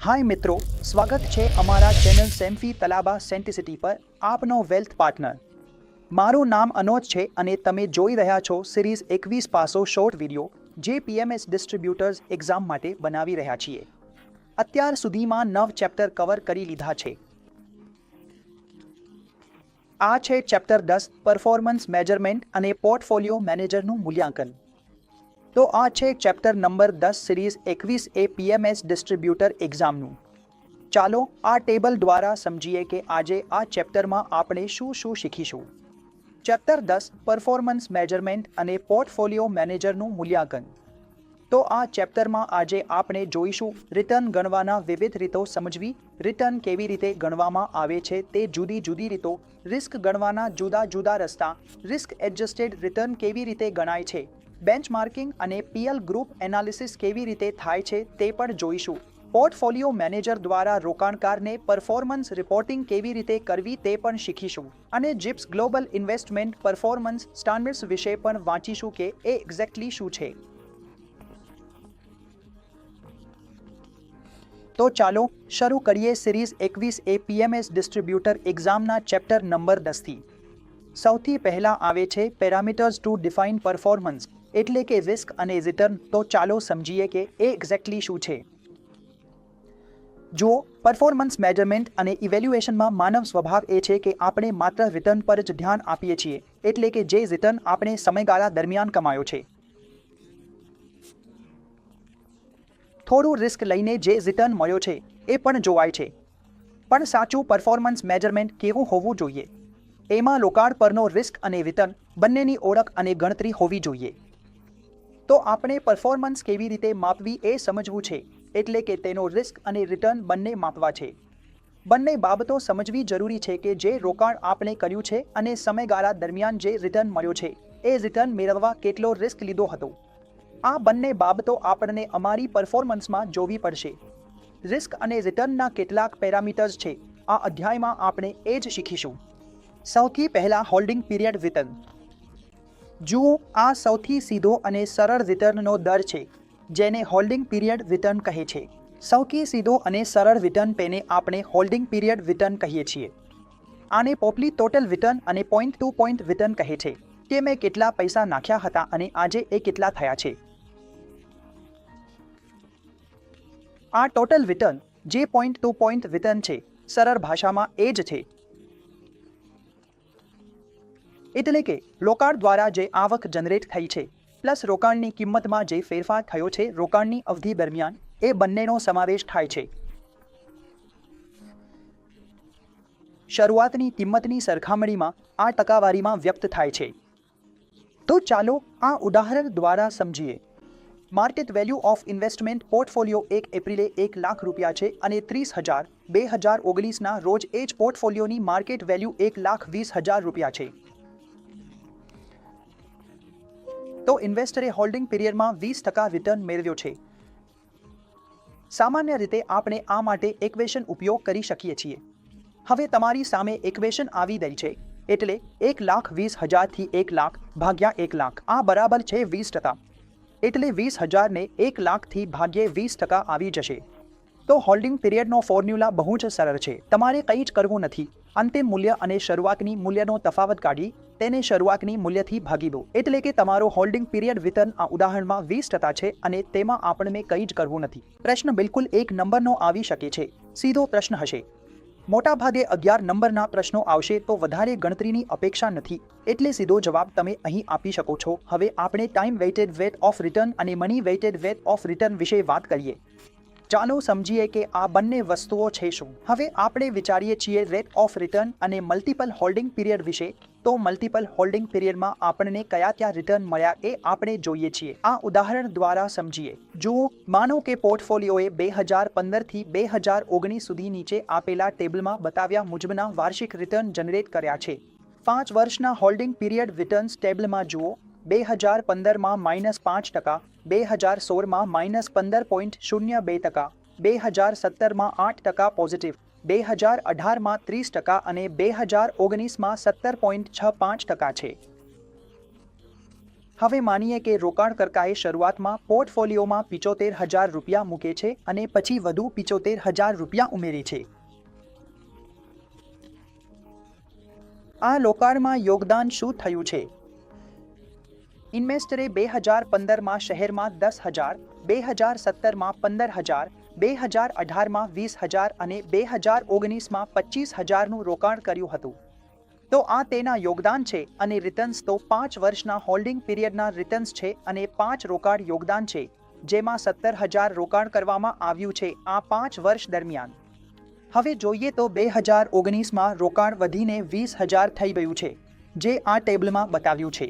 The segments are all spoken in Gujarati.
હાય મિત્રો, સ્વાગત છે અમારા ચેનલ સેમ્ફી તલાબા સેન્ટિસિટી પર આપનો વેલ્થ પાર્ટનર. મારું નામ અનોજ છે અને તમે જોઈ રહ્યા છો સિરીઝ 21 પાસો શોર્ટ વિડીયો જે પીએમએસ ડિસ્ટ્રીબ્યુટર્સ એક્ઝામ માટે બનાવી રહ્યા છીએ. અત્યાર સુધીમાં 9 ચેપ્ટર કવર કરી લીધા છે. આ છે ચેપ્ટર 10 પરફોર્મન્સ મેજરમેન્ટ અને પોર્ટફોલિયો મેનેજરનું મૂલ્યાંકન. તો આ છે ચેપ્ટર નંબર 10 સિરીઝ 21 એ પીએમએસ ડિસ્ટ્રીબ્યુટર એક્ઝામનું. ચાલો આ ટેબલ દ્વારા સમજીએ કે આજે આ ચેપ્ટરમાં આપણે શું શીખીશું. ચેપ્ટર 10 પરફોર્મન્સ મેજરમેન્ટ અને પોર્ટફોલિયો મેનેજરનું મૂલ્યાંકન. તો આ ચેપ્ટરમાં આજે આપણે જોઈશું રિટર્ન ગણવાના વિવિધ રીતો સમજવી, રિટર્ન કેવી રીતે ગણવામાં આવે છે તે જુદી રીતો, રિસ્ક ગણવાના જુદા રસ્તા, રિસ્ક એડજસ્ટેડ રિટર્ન કેવી રીતે ગણાય છે, બેન્ચમાર્કિંગ અને પીએલ ગ્રુપ એનાલિસિસ કેવી રીતે થાય છે તે પણ જોઈશું. પોર્ટફોલિયો મેનેજર દ્વારા રોકાણકારને પરફોર્મન્સ રિપોર્ટિંગ કેવી રીતે કરવી તે પણ શીખીશું. અને jeeps global investment performance standards વિશે પણ વાંચીશું કે એ એક્ઝેક્ટલી શું છે. તો ચાલો શરૂ કરીએ સિરીઝ 21 એ પીએમએસ ડિસ્ટ્રીબ્યુટર એક્ઝામના ચેપ્ટર નંબર 10 થી. સૌથી પહેલા આવે છે પેરામીટર્સ ટુ ડિફાઇન પરફોર્મન્સ, એટલે કે રિસ્ક અને રિટર્ન. તો ચાલો સમજીએ કે એ એક્ઝેક્ટલી શું છે. જુઓ, પરફોર્મન્સ મેજરમેન્ટ અને ઇવેલ્યુએશનમાં માનવ સ્વભાવ એ છે કે આપણે માત્ર રિટર્ન પર જ ધ્યાન આપીએ છીએ, એટલે કે જે રિટર્ન આપણે સમયગાળા દરમિયાન કમાયો છે. થોડું રિસ્ક લઈને જે રિટર્ન મળ્યો છે એ પણ જોવાય છે. પણ સાચું પરફોર્મન્સ મેજરમેન્ટ કેવું હોવું જોઈએ? એમાં રોકાણ પરનો રિસ્ક અને રિટર્ન બંનેની ઓળખ અને ગણતરી હોવી જોઈએ. તો આપણે પરફોર્મન્સ કેવી રીતે માપવી એ સમજવું છે, એટલે કે તેનો રિસ્ક અને રિટર્ન બંને માપવા છે. બંને બાબતો સમજવી જરૂરી છે કે જે રોકાણ આપણે કર્યું છે અને સમયગાળા દરમિયાન જે રિટર્ન મળ્યો છે એ રિટર્ન મેળવવા કેટલો રિસ્ક લીધો હતો. આ બંને બાબતો આપણને અમારી પરફોર્મન્સમાં જોવી પડશે. રિસ્ક અને રિટર્નના કેટલાક પેરામીટર્સ છે. આ અધ્યાયમાં આપણે એ જ શીખીશું. સૌથી પહેલા હોલ્ડિંગ પીરિયડ રિટર્ન. જુઓ, આ સૌથી સીધો અને સરળ રિટર્નનો દર છે, જેને હોલ્ડિંગ પીરિયડ રિટર્ન કહે છે. સૌથી સીધો અને સરળ રિટર્ન પેને આપણે હોલ્ડિંગ પીરિયડ રિટર્ન કહીએ છીએ. આને પોપલી ટોટલ રિટર્ન અને પોઈન્ટ ટુ પોઈન્ટ રિટર્ન કહે છે, કે મેં કેટલા પૈસા નાખ્યા હતા અને આજે એ કેટલા થયા છે. આ ટોટલ રિટર્ન જે પોઈન્ટ ટુ પોઈન્ટ રિટર્ન છે, સરળ ભાષામાં એ જ છે. એટલે કે રોકાણ દ્વારા જે આવક જનરેટ થઈ છે પ્લસ રોકાણની કિંમતમાં જે ફેરફાર થયો છે રોકાણની અવધિ દરમિયાન, એ બંનેનો સમાવેશ થાય છે. શરૂઆતની કિંમતની સરખામણીમાં આ ટકાવારીમાં વ્યક્ત થાય છે. તો ચાલો આ ઉદાહરણ દ્વારા સમજીએ. Market value of investment portfolio 1 એપ્રિલે 1 લાખ રૂપિયા છે અને 30,000 2019ના રોજ એ જ પોર્ટફોલિયોની માર્કેટ વેલ્યુ 1,20,000 રૂપિયા છે. તો ઇન્વેસ્ટરે હોલ્ડિંગ પીરિયડમાં 20% રિટર્ન મેળવ્યો છે. સામાન્ય રીતે આપણે આ માટે ઇક્વેશન ઉપયોગ કરી શકીએ છીએ. હવે તમારી સામે ઇક્વેશન આવી ગઈ છે, એટલે 1,20,000 થી 1 લાખ ભાગ્યા 1 લાખ, આ બરાબર છે 20%. એટલે 20,000 ને 1 લાખથી ભાગ્યે 20% આવી જશે. તો હોલ્ડિંગ પીરિયડનો ફોર્મ્યુલા બહુ જ સરળ છે. તમારે કંઈ જ કરવું નથી. અંતિમ મૂલ્ય અને શરૂઆતની મૂલ્યનો તફાવત કાઢી તેને શરૂઆતની મૂલ્યથી ભાગી દો. એટલે કે તમારો હોલ્ડિંગ પીરિયડ રિટર્ન આ ઉદાહરણમાં 20% છે અને તેમાં આપણને કંઈ જ કરવું નથી. પ્રશ્ન બિલકુલ 1 નંબરનો આવી શકે છે, સીધો પ્રશ્ન હશે. મોટાભાગે 11 નંબરના પ્રશ્નો આવશે તો વધારે ગણતરીની અપેક્ષા નથી, એટલે સીધો જવાબ તમે અહીં આપી શકો છો. હવે આપણે time weighted rate of return અને money weighted rate of return વિશે વાત કરીએ. ચાલો સમજીએ કે આ બંને વસ્તુઓ છે શું. હવે આપણે વિચારીએ છીએ રેટ ઓફ રિટર્ન અને મલ્ટિપલ હોલ્ડિંગ પીરિયડ વિશે. તો મલ્ટિપલ હોલ્ડિંગ પીરિયડમાં આપણને કયા રિટર્ન મળ્યા એ આપણે જોઈએ છીએ. આ ઉદાહરણ દ્વારા સમજીએ. જુઓ, માનો કે પોર્ટફોલિયોએ 2015 થી 2019 સુધી નીચે આપેલા ટેબલમાં બતાવ્યા મુજબના વાર્ષિક રિટર્ન જનરેટ કર્યા છે. 5 વર્ષના હોલ્ડિંગ પીરિયડ રિટર્ન્સ ટેબલમાં જુઓ. 2015માં -5%, 2016માં -15.02%, 2017માં 8% પોઝિટિવ, 2018માં 30% અને 2019માં 17.65% છે. હવે માનીએ કે રોકાણકર્તાએ શરૂઆતમાં પોર્ટફોલિયોમાં 75,000 રૂપિયા મૂકે છે અને પછી વધુ 75,000 રૂપિયા ઉમેરે છે. આ રોકાણમાં યોગદાન શું થયું છે? ઇન્વેસ્ટરે 2015માં શહેરમાં 10,000, 2017માં 15,000, 2018માં 20,000 અને 2019માં 25,000નું રોકાણ કર્યું હતું. તો આ તેના યોગદાન છે અને રિટર્ન્સ તો 5 વર્ષના હોલ્ડિંગ પીરિયડના રિટર્ન્સ છે અને 5 રોકાણ યોગદાન છે, જેમાં 17,000 રોકાણ કરવામાં આવ્યું છે આ 5 વર્ષ દરમિયાન. હવે જોઈએ તો 2019માં રોકાણ વધીને 20,000 થઈ ગયું છે, જે આ ટેબલમાં બતાવ્યું છે.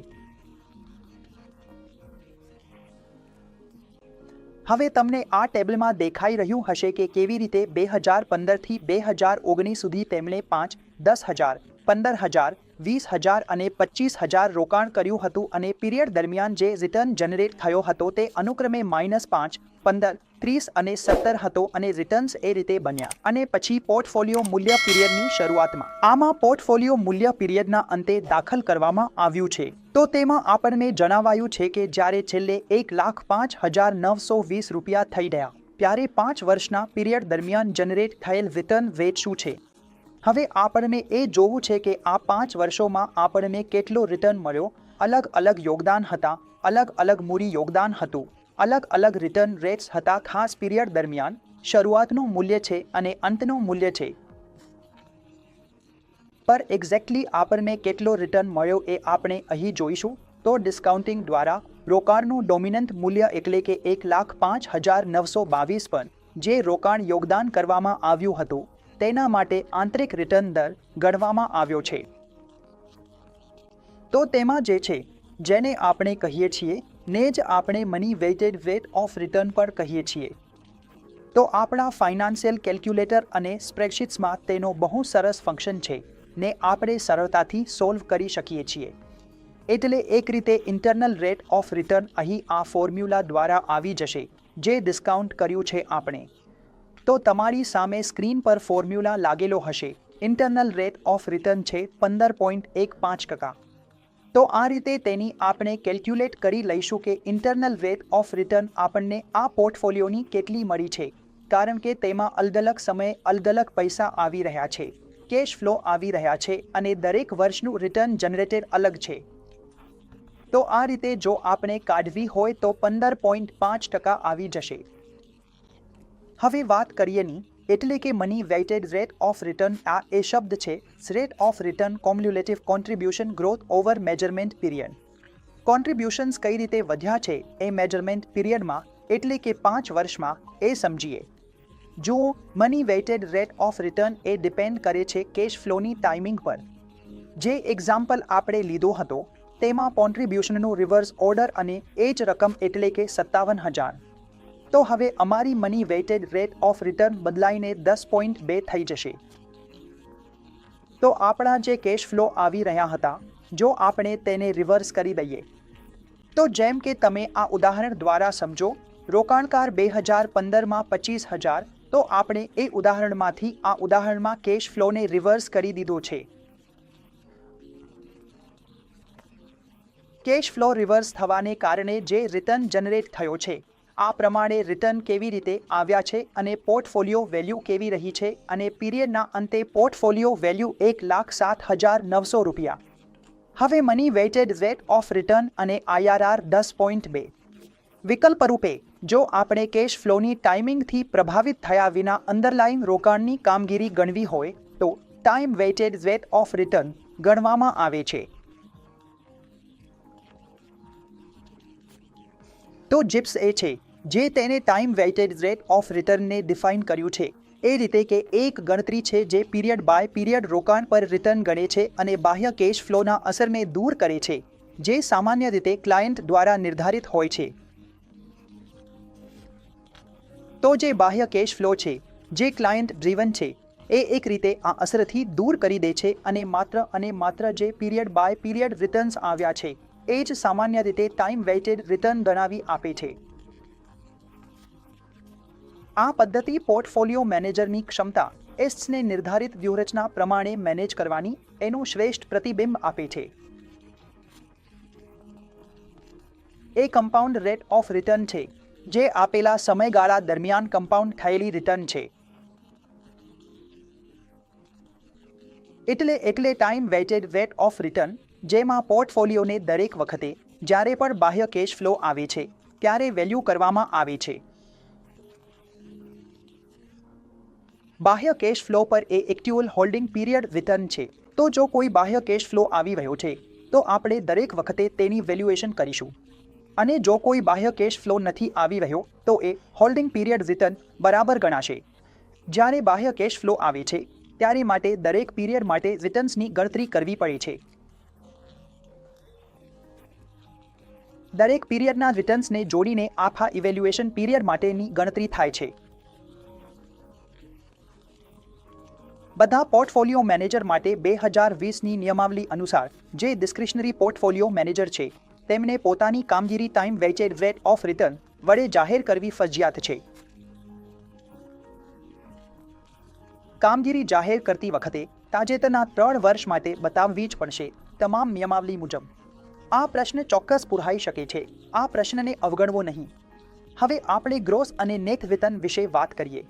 હવે તમને આ ટેબલમાં દેખાઈ રહ્યું હશે કે કેવી રીતે 2015થી 2019 સુધી તેમણે 5, 10,000, 15,000, 20,000 અને 25,000 રોકાણ કર્યું હતું અને પીરિયડ દરમિયાન જે રિટર્ન જનરેટ થયો હતો તે અનુક્રમે -5, 15, 30 અને 17 હતો અને રિટર્ન્સ એ રીતે બન્યા. અને પછી પોર્ટફોલિયો મૂલ્ય પીરિયડની શરૂઆતમાં આમાં પોર્ટફોલિયો મૂલ્ય પીરિયડના અંતે દાખલ કરવામાં આવ્યું છે. તો તેમાં આપણને જણાવાયું છે કે જ્યારે છેલ્લે 1,05,920 રૂપિયા થઈ ગયા ત્યારે 5 વર્ષના પીરિયડ દરમિયાન જનરેટ થયેલ રિટર્ન રેટ શું છે. હવે આપણને એ જોવું છે કે આ 5 વર્ષોમાં આપણને કેટલો રિટર્ન મળ્યો. અલગ અલગ યોગદાન હતા, અલગ અલગ મૂડી યોગદાન હતું, અલગ અલગ રિટર્ન રેટ્સ હતા. ખાસ પીરિયડ દરમિયાન શરૂઆતનું મૂલ્ય છે અને અંતનું મૂલ્ય છે, પર એક્ઝેક્ટલી આપણને કેટલો રિટર્ન મળ્યો એ આપણે અહીં જોઈશું. તો ડિસ્કાઉન્ટિંગ દ્વારા રોકાણનું ડોમિનન્ટ મૂલ્ય એટલે કે 1,05,922 પર જે રોકાણ યોગદાન કરવામાં આવ્યું હતું તેના માટે આંતરિક રિટર્ન દર ગણવામાં આવ્યો છે. તો તેમાં જે છે જેને આપણે કહીએ છીએ ને જ આપણે money weighted rate of return પર કહીએ છીએ. તો આપણા ફાઇનાન્શિયલ કેલ્ક્યુલેટર અને સ્પ્રેડશીટ્સમાં તેનો બહુ સરસ ફંક્શન છે ને આપણે સરળતાથી સોલ્વ કરી શકીએ છીએ. એટલે એક રીતે ઇન્ટરનલ રેટ ઓફ રિટર્ન અહીં આ ફોર્મ્યુલા દ્વારા આવી જશે જે ડિસ્કાઉન્ટ કર્યું છે આપણે. તો તમારી સામે સ્ક્રીન પર ફોર્મ્યુલા લાગેલો હશે. ઇન્ટરનલ રેટ ઓફ રિટર્ન છે 15.15%. તો આ રીતે તેની આપણે કેલ્ક્યુલેટ કરી લઈશું કે ઇન્ટરનલ રેટ ઓફ રિટર્ન આપણને આ પોર્ટફોલિયોની કેટલી મળી છે, કારણ કે તેમાં અલગ-અલગ સમયે અલગ-અલગ પૈસા આવી રહ્યા છે, કેશ ફ્લો આવી રહ્યા છે અને દરેક વર્ષનું રિટર્ન જનરેટેડ અલગ છે. તો આ રીતે જો આપણે કાઢવી હોય તો 15.5% આવી જશે. હવે વાત કરીએની એટલે કે money weighted rate of return. આ એ શબ્દ છે rate of return cumulative contribution growth over measurement period. Contributions કઈ રીતે વધ્યા છે એ મેજરમેન્ટ પીરિયડમાં એટલે કે 5 વર્ષમાં એ સમજીએ. જુઓ, money weighted rate of return A depend કરે છે કેશ ફ્લોની ટાઈમિંગ પર. જે એક્ઝામ્પલ આપણે લીધો હતો તેમાં કોન્ટ્રીબ્યુશનનું રિવર્સ ઓર્ડર અને એ જ રકમ એટલે કે 57,000. તો હવે અમારી money weighted rate of return બદલાઈને 10.2 થઈ જશે. તો આપણા જે કેશ ફ્લો આવી રહ્યા હતા જો આપણે તેને રિવર્સ કરી દઈએ તો જેમ કે તમે આ ઉદાહરણ દ્વારા સમજો, રોકાણકાર 2015માં 25,000, તો આપણે એ ઉદાહરણમાંથી આ ઉદાહરણમાં કેશ ફ્લોને રિવર્સ કરી દીધો છે. કેશ ફ્લો રિવર્સ થવાને કારણે જે રિટર્ન જનરેટ થયો છે આ પ્રમાણે રિટર્ન કેવી રીતે આવ્યા છે અને પોર્ટફોલિયો વેલ્યુ કેવી રહી છે અને પીરિયડના અંતે પોર્ટફોલિયો વેલ્યુ 1,07,900 રૂપિયા. હવે money weighted rate of return અને IRR 10.2. વિકલ્પ રૂપે જો આપણે કેશ ફ્લોની ટાઈમિંગથી પ્રભાવિત થયા વિના અંડરલાઇંગ રોકાણની કામગીરી ગણવી હોય તો time weighted rate of return ગણવામાં આવે છે. તો જીપ્સ એ છે જે તેને ટાઈમ વેઇટેડ રેટ ઓફ રિટર્નને ડિફાઇન કર્યું છે એ રીતે કે એક ગણતરી છે જે પીરિયડ બાય પીરિયડ રોકાણ પર રિટર્ન ગણે છે અને બાહ્ય કેશ ફ્લોના અસરને દૂર કરે છે જે સામાન્ય રીતે ક્લાયન્ટ દ્વારા નિર્ધારિત હોય છે. તો જે બાહ્ય કેશ ફ્લો છે જે ક્લાયન્ટ ડ્રીવન છે એ એક રીતે આ અસરથી દૂર કરી દે છે અને માત્ર જે પીરિયડ બાય પીરિયડ રિટર્ન્સ આવ્યા છે એ જ સામાન્ય રીતે ટાઈમ વેઇટેડ રિટર્ન ગણાવી આપે છે. આ પદ્ધતિ પોર્ટફોલિયો મેનેજરની ક્ષમતા એસને નિર્ધારિત વ્યૂહરચના પ્રમાણે મેનેજ કરવાની એનું શ્રેષ્ઠ પ્રતિબિંબ આપે છે. એ કમ્પાઉન્ડ રેટ ઓફ રિટર્ન છે, જે આપેલા સમયગાળા દરમિયાન કમ્પાઉન્ડ થયેલી રિટર્ન છે. એટલે time weighted rate of return, જેમાં પોર્ટફોલિયોને દરેક વખતે જ્યારે પણ બાહ્ય કેશ ફ્લો આવે છે ત્યારે વેલ્યુ કરવામાં આવે છે. બાહ્ય કેશ ફ્લો પર એ એક્ચ્યુઅલ હોલ્ડિંગ પીરિયડ રિટર્ન છે. તો જો કોઈ બાહ્ય કેશ ફ્લો આવી રહ્યો છે તો આપણે દરેક વખતે તેની વેલ્યુએશન કરીશું, અને જો કોઈ બાહ્ય કેશ ફ્લો નથી આવી રહ્યો તો એ હોલ્ડિંગ પીરિયડ રિટર્ન બરાબર ગણાશે. જ્યારે બાહ્ય કેશ ફ્લો આવે છે ત્યારે માટે દરેક પીરિયડ માટે રિટર્ન્સની ગણતરી કરવી પડે છે. દરેક પીરિયડના રિટર્ન્સને જોડીને આખા ઇવેલ્યુએશન પીરિયડ માટેની ગણતરી થાય છે. બધા પોર્ટફોલિયો મેનેજર માટે 2020ની નિયમાવલી અનુસાર જે ડિસ્ક્રિશનરી પોર્ટફોલિયો મેનેજર છે તેમને પોતાની કામગીરી time weighted rate of return વડે જાહેર કરવી ફરજિયાત છે. કામગીરી જાહેર કરતી વખતે તાજેતરના 3 વર્ષ માટે બતાવવી જ પડશે તમામ નિયમાવલી મુજબ. આ પ્રશ્ન ચોક્કસ પૂરાઈ શકે છે. આ પ્રશ્નને અવગણવો નહીં. હવે આપણે ગ્રોસ અને નેટ રિટર્ન વિશે વાત કરીએ.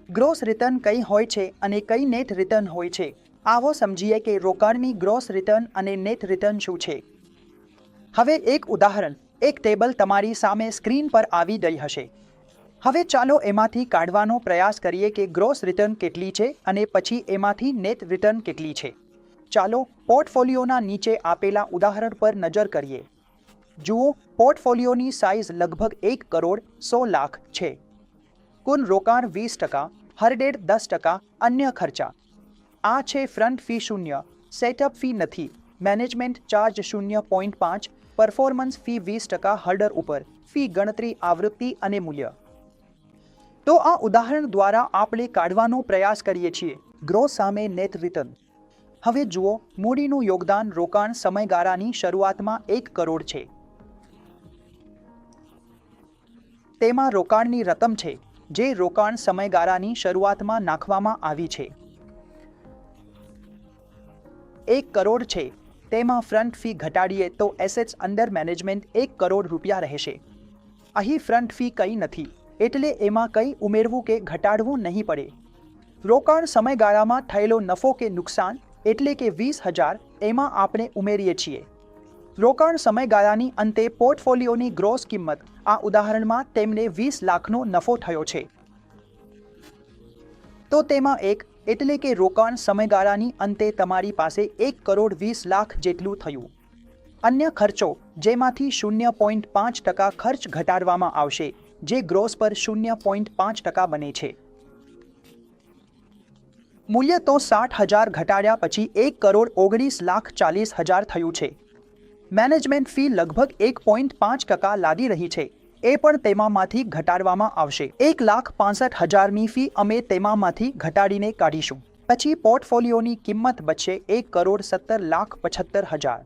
ગ્રોસ રિટર્ન કઈ હોય છે અને કઈ નેટ રિટર્ન હોય છે? આવો સમજીએ કે રોકાણની ગ્રોસ રિટર્ન અને નેટ રિટર્ન શું છે. હવે એક ઉદાહરણ, એક ટેબલ તમારી સામે સ્ક્રીન પર આવી ગઈ હશે. હવે ચાલો એમાંથી કાઢવાનો પ્રયાસ કરીએ કે ગ્રોસ રિટર્ન કેટલી છે અને પછી એમાંથી નેટ રિટર્ન કેટલી છે. ચાલો પોર્ટફોલિયોના નીચે આપેલા ઉદાહરણ પર નજર કરીએ. જુઓ, પોર્ટફોલિયોની સાઇઝ લગભગ 1 કરોડ 100 લાખ છે. કુલ રોકાણ 20%, હરડેડ 10%, અન્ય ખર્ચા. આ છે ફ્રન્ટ ફી 0, સેટઅપ ફી નથી, મેનેજમેન્ટ ચાર્જ 0.5, પરફોર્મન્સ ફી 20%, હર્ડર ઉપર ફી ગણતરી આવૃત્તિ અને મૂલ્ય. તો આ ઉદાહરણ દ્વારા આપણે કાઢવાનો પ્રયાસ કરીએ છીએ ગ્રોસ સામે નેટ રિટર્ન. હવે જુઓ, મૂડીનું યોગદાન રોકાણ સમયગાળાની શરૂઆતમાં 1 કરોડ છે. તેમાં રોકાણની રકમ છે જે રોકાણ સમયગાળાની શરૂઆતમાં નાખવામાં આવી છે. 1 કરોડ છે. તેમાં ફ્રન્ટ ફી ઘટાડીએ તો એસેટ્સ અંડર મેનેજમેન્ટ 1 કરોડ રૂપિયા રહેશે. અહીં ફ્રન્ટ ફી કંઈ નથી, એટલે એમાં કંઈ ઉમેરવું કે ઘટાડવું નહીં પડે. રોકાણ સમયગાળામાં થયેલો નફો કે નુકસાન એટલે કે 20,000 એમાં આપણે ઉમેરીએ છીએ. રોકાણ સમયગાળાની અંતે પોર્ટફોલિયોની ગ્રોસ કિંમત, આ ઉદાહરણમાં તેમને 20 લાખનો નફો થયો છે. તો તેમાં 1 એટલે કે રોકાણ સમયગાળાની અંતે તમારી પાસે 1 કરોડ 20 લાખ જેટલું થયું. અન્ય ખર્ચો, જેમાંથી 0.5% ખર્ચ ઘટાડવામાં આવશે, જે ગ્રોસ પર 0.5% બને છે. મૂલ્ય તો 60,000 ઘટાડ્યા પછી 1 કરોડ 19 લાખ 40,000 થયું છે. મેનેજમેન્ટ ફી લગભગ 1.5% લાગી રહી છે, એ પણ તેમાંથી ઘટાડવામાં આવશે. 1,65,000ની ફી અમે તેમાંથી ઘટાડીને કાઢીશું. પછી પોર્ટફોલિયોની કિંમત બચશે 1 કરોડ 17 લાખ 75,000.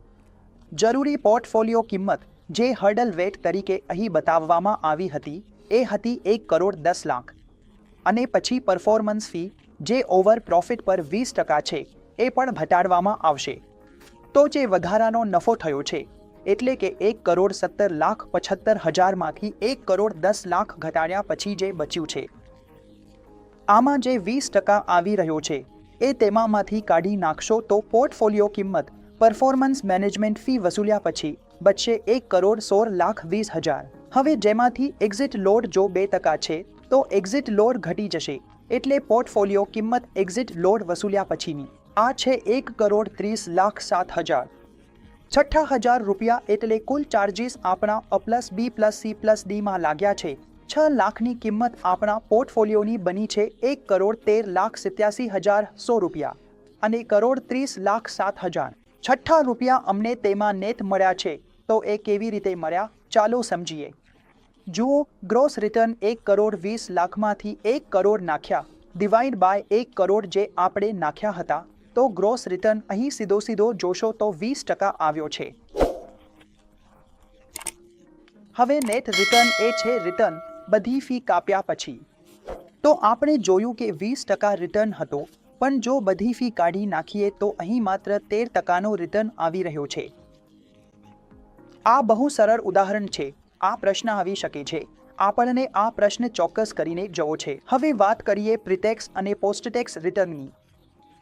જરૂરી પોર્ટફોલિયો કિંમત, જે હર્ડલ રેટ તરીકે અહીં બતાવવામાં આવી હતી, એ હતી 1 કરોડ 10 લાખ. અને પછી પરફોર્મન્સ ફી, જે ઓવર પ્રોફિટ પર 20% છે, એ પણ ઘટાડવામાં આવશે. તો જે વધારાનો નફો થયો છે એટલે કે 1 કરોડ 17 લાખ 75,000માંથી 1 કરોડ 10 લાખ ઘટાડ્યા પછી જે બચ્યું છે, આમાં જે 20% આવી રહ્યો છે એ તેમાંથી કાઢી નાખશો તો પોર્ટફોલિયો કિંમત પરફોર્મન્સ મેનેજમેન્ટ ફી વસૂલ્યા પછી બચશે 1 કરોડ 16 લાખ 20,000. હવે જેમાંથી એક્ઝિટ લોડ જો 2% છે તો એક્ઝિટ લોડ ઘટી જશે, એટલે પોર્ટફોલિયો કિંમત એક્ઝિટ લોડ વસૂલ્યા પછીની આ છે 1 કરોડ 30 લાખ 7,000. 6,000 રૂપિયા એટલે કુલ ચાર્જીસ આપણા A+B+C+Dમાં લાગ્યા છે. 6 લાખની કિંમત આપણા પોર્ટફોલિયોની બની છે 1 કરોડ 13 લાખ 87,100 રૂપિયા અને કરોડ 30 લાખ 7,000. 6 રૂપિયા અમને તેમાં નેટ મળ્યા છે. તો એ કેવી રીતે મળ્યા ચાલો સમજીએ. જુઓ, ગ્રોસ રિટર્ન 1 કરોડ 20 લાખમાંથી 1 કરોડ નાખ્યા ડિવાઈડ બાય 1 કરોડ જે આપણે નાખ્યા હતા, તો ગ્રોસ રિટર્ન અહીં સીધો જોશો તો 20% આવ્યો છે. હવે નેટ રિટર્ન એ છે રિટર્ન બધી ફી કાપ્યા પછી. તો આપણે જોયું કે 20% રિટર્ન હતો, પણ જો બધી ફી કાઢી નાખીએ તો અહીં માત્ર 13%નો રિટર્ન આવી રહ્યો છે. આ બહુ સરળ ઉદાહરણ છે. આ પ્રશ્ન આવી શકે છે. આપણને આ પ્રશ્ન ચોક્કસ કરીને જવો છે. હવે વાત કરીએ પ્રીટેક્સ અને પોસ્ટ-ટેક્સ રિટર્નની.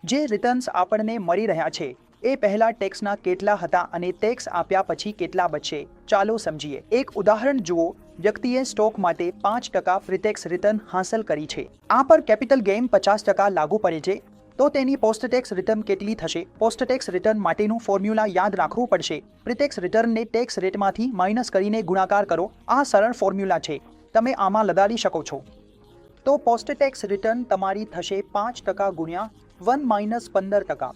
જે રિટર્ન્સ આપણને મળી રહ્યા છે એ પહેલા ટેક્સના કેટલા હતા અને ટેક્સ આપ્યા પછી કેટલા બચશે, ચાલો સમજીએ. એક ઉદાહરણ જુઓ. વ્યક્તિએ સ્ટોક માટે 5% પ્રીટેક્સ રિટર્ન હાંસલ કરી છે. આ પર કેપિટલ ગેઇન 50% લાગુ પડે છે. તો તેની પોસ્ટ ટેક્સ રિટર્ન કેટલી થશે? પોસ્ટ ટેક્સ રિટર્ન માટેનું ફોર્મ્યુલા યાદ રાખવું પડશે. પ્રીટેક્સ રિટર્નને ટેક્સ રેટમાંથી માઇનસ કરીને ગુણાકાર કરો. આ સરળ ફોર્મ્યુલા છે, તમે આમાં લગાડી શકો છો. તો પોસ્ટ ટેક્સ રિટર્ન તમારી થશે 5% ગુણ્યા 1 માઇનસ 15%.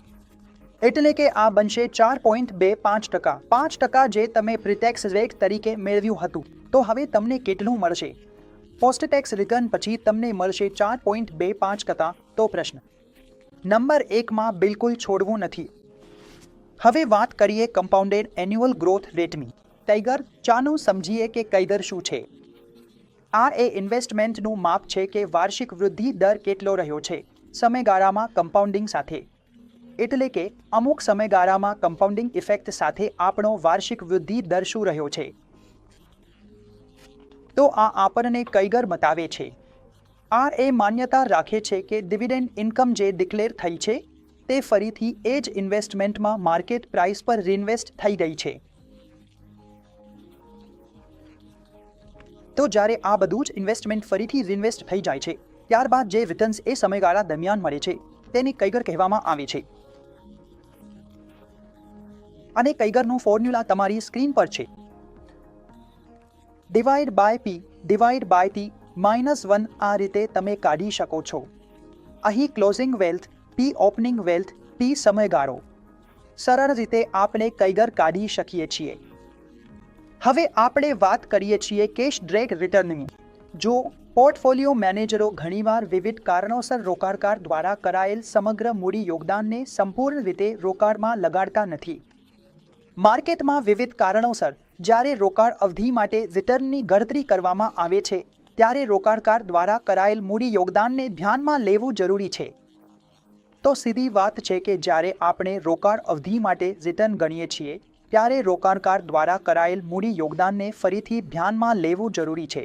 એટલે કે આ બનશે 4.25%. 5% જે તમે પ્રીટેક્સ રેટ તરીકે મેળવ્યું હતું, તો હવે તમને કેટલું મળશે? પોસ્ટ ટેક્સ રિટર્ન પછી તમને મળશે 4.25%. તો પ્રશ્ન નંબર 1માં બિલકુલ છોડવું નથી. હવે વાત કરીએ કમ્પાઉન્ડેડ એન્યુઅલ ગ્રોથ રેટની. ટાઈગર, ચાલો સમજીએ કે કઈદર શું છે. આ એ ઇન્વેસ્ટમેન્ટનું માપ છે કે વાર્ષિક વૃદ્ધિ દર કેટલો રહ્યો છે સમયગાળામાં કમ્પાઉન્ડિંગ સાથે. એટલે કે અમુક સમયગાળામાં કમ્પાઉન્ડિંગ ઇફેક્ટ સાથે આપણો વાર્ષિક વૃદ્ધિ દર શું રહ્યો છે. તો આ આપણને કઈદર બતાવે છે. આ એ માન્યતા રાખે છે કે ડિવિડન્ડ ઇન્કમ જે ડિક્લેર થઈ છે તે ફરીથી એ જ ઇન્વેસ્ટમેન્ટમાં માર્કેટ પ્રાઇસ પર રિઇન્વેસ્ટ થઈ ગઈ છે. તો જ્યારે આ બધું જ ઇન્વેસ્ટમેન્ટ ફરીથી રિઇન્વેસ્ટ થઈ જાય છે, ત્યારબાદ જે રિટર્ન્સ એ સમયગાળા દરમિયાન મળે છે તેને કઈદર કહેવામાં આવે છે. અને કઈગરનું ફોર્મ્યુલા તમારી સ્ક્રીન પર છે. Divide by P divide by T -1 આ રીતે તમે કાઢી શકો છો. અહીં closing wealth, P opening wealth, P સમયગાળો. સરળ રીતે આપણે કઈદર કાઢી શકીએ છીએ. હવે આપણે વાત કરીએ છીએ કેશ ડ્રેગ રિટર્નની. જો પોર્ટફોલિયો મેનેજરો ઘણીવાર વિવિધ કારણોસર રોકાણકાર દ્વારા કરાયેલ સમગ્ર મૂડી યોગદાનને સંપૂર્ણ રીતે રોકાણમાં લગાડતા નથી. માર્કેટમાં વિવિધ કારણોસર જ્યારે રોકાણ અવધિ માટે રિટર્નની ગણતરી કરવામાં આવે છે ત્યારે રોકાણકાર દ્વારા કરાયેલ મૂડી યોગદાનને ધ્યાનમાં લેવું જરૂરી છે. તો સીધી વાત છે કે જ્યારે આપણે રોકાણ અવધિ માટે રિટર્ન ગણીએ છીએ ત્યારે રોકાણકાર દ્વારા કરાયેલ મૂડી યોગદાનને ફરીથી ધ્યાનમાં લેવું જરૂરી છે.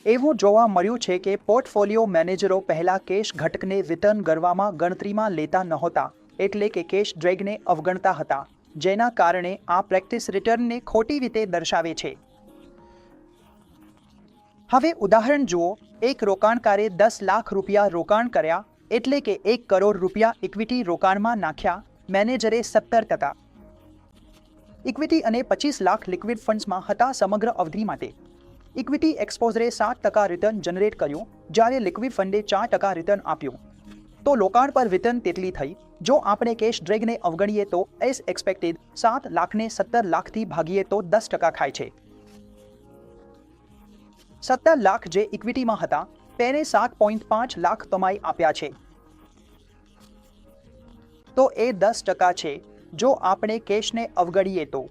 એવું જોવા મળ્યું છે કે પોર્ટફોલિયો મેનેજરો પહેલા કેશ ઘટકને રિટર્ન ગણવામાં ગણતરીમાં લેતા નહોતા, એટલે કે કેશ ડ્રેગને અવગણતા હતા, જેના કારણે આ પ્રેક્ટિસ રિટર્નને ખોટી રીતે દર્શાવે છે. હવે ઉદાહરણ જુઓ. એક રોકાણકારે 10 લાખ રૂપિયા રોકાણ કર્યા, એટલે કે 1 કરોડ રૂપિયા ઇક્વિટી રોકાણમાં નાખ્યા. મેનેજરે 17% ઇક્વિટી અને 25 લાખ લિક્વિડ ફંડ્સમાં હતા સમગ્ર અવધિ માટે. ઇક્વિટી એક્સપોઝરે 7% રિટર્ન જનરેટ કર્યું, જ્યારે લિક્વિડ ફંડે 4% રિટર્ન આપ્યું. તો રોકાણ પર રિટર્ન કેટલી થઈ? જો આપણે કેશ ડ્રેગને અવગણીએ તો એસ એક્સપેક્ટેડ 7 લાખને 17 લાખથી ભાગીએ તો 10% થાય છે. 17 લાખ જે ઇક્વિટીમાં હતા તેને 7.5 લાખ કમાઈ આપ્યા છે. તો એ 10% છે જો આપણે કેશને અવગણીએ તો.